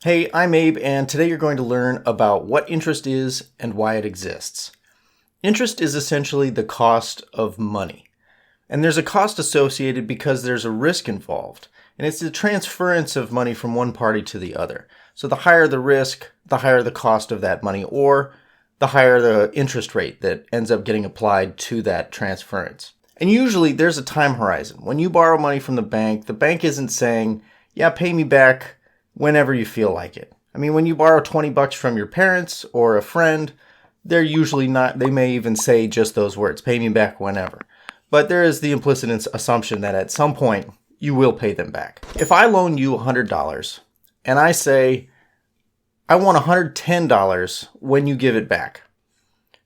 Hey, I'm Abe, and today you're going to learn about what interest is and why it exists. Interest is essentially the cost of money. And there's a cost associated because there's a risk involved. And it's the transference of money from one party to the other. So the higher the risk, the higher the cost of that money, or the higher the interest rate that ends up getting applied to that transference. And usually there's a time horizon. When you borrow money from the bank isn't saying, yeah, pay me back whenever you feel like it. I mean, when you borrow $20 from your parents or a friend, they're usually not, they may even say just those words, pay me back whenever. But there is the implicit assumption that at some point you will pay them back. If I loan you $100 and I say, I want $110 when you give it back,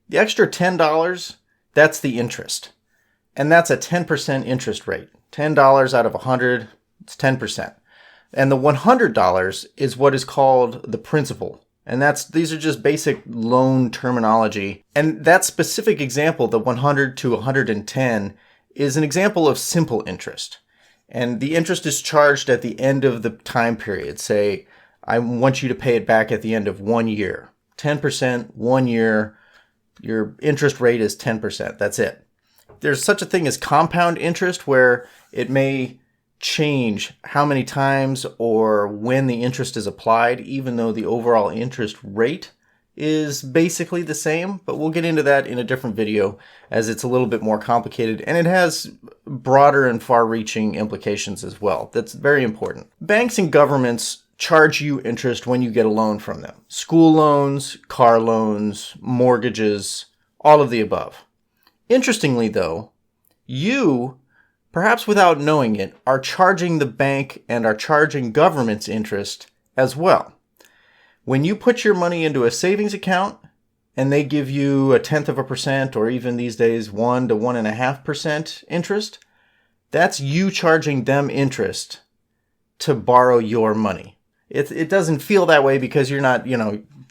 the extra $10, that's the interest. And that's a 10% interest rate. $10 out of 100, it's 10%. And the $100 is what is called the principal. And these are just basic loan terminology. And that specific example, the 100 to 110, is an example of simple interest. And the interest is charged at the end of the time period. Say, I want you to pay it back at the end of 1 year. 10%, 1 year, your interest rate is 10%. That's it. There's such a thing as compound interest where it may change how many times or when the interest is applied, even though the overall interest rate is basically the same. But we'll get into that in a different video as it's a little bit more complicated and it has broader and far-reaching implications as well. That's very important. Banks and governments charge you interest when you get a loan from them. School loans, car loans, mortgages, all of the above. Interestingly though, you, perhaps without knowing it, are charging the bank and are charging government's interest as well. When you put your money into a savings account and they give you 0.1% or even these days 1 to 1.5% interest, that's you charging them interest to borrow your money. It doesn't feel that way because you're not,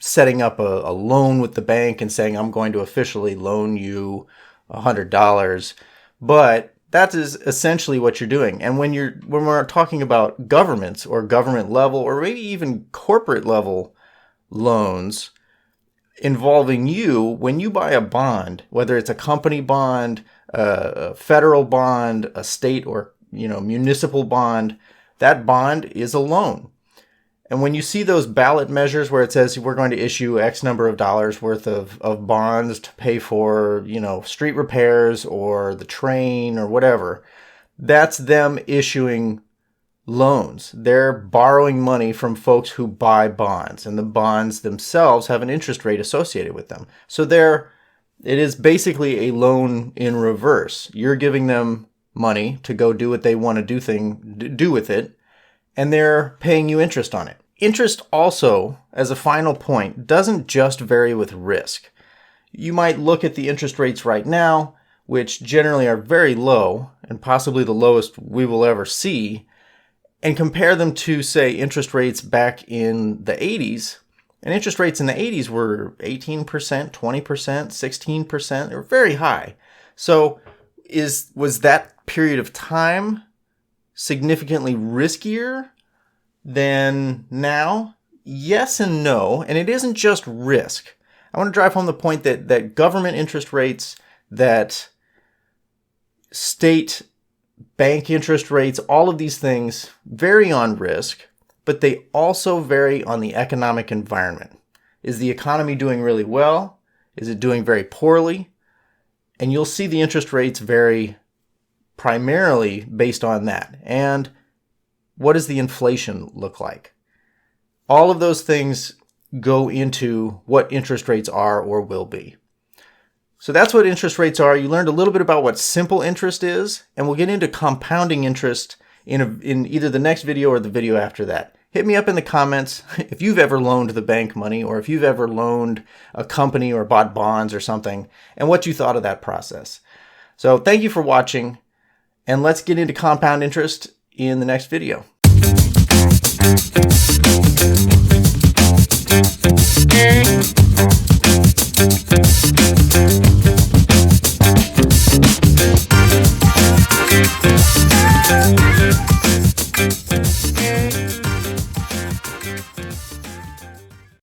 setting up a loan with the bank and saying, I'm going to officially loan you $100, but that is essentially what you're doing. And when we're talking about governments or government level or maybe even corporate level loans involving you, when you buy a bond, whether it's a company bond, a federal bond, a state or municipal bond, that bond is a loan. And when you see those ballot measures where it says we're going to issue X number of dollars worth of bonds to pay for, street repairs or the train or whatever, that's them issuing loans. They're borrowing money from folks who buy bonds, and the bonds themselves have an interest rate associated with them. So it is basically a loan in reverse. You're giving them money to go do what they want to do with it, and they're paying you interest on it. Interest also, as a final point, doesn't just vary with risk. You might look at the interest rates right now, which generally are very low and possibly the lowest we will ever see, and compare them to, say, interest rates back in the 80s. And interest rates in the 80s were 18%, 20%, 16%. They were very high. So was that period of time significantly riskier than now? Yes and no. And it isn't just risk. I want to drive home the point that government interest rates, that state bank interest rates, all of these things vary on risk, but they also vary on the economic environment. Is the economy doing really well? Is it doing very poorly? And you'll see the interest rates vary primarily based on that. And what does the inflation look like? All of those things go into what interest rates are or will be. So that's what interest rates are. You learned a little bit about what simple interest is, and we'll get into compounding interest in either the next video or the video after that. Hit me up in the comments if you've ever loaned the bank money or if you've ever loaned a company or bought bonds or something and what you thought of that process. So thank you for watching, and let's get into compound interest in the next video.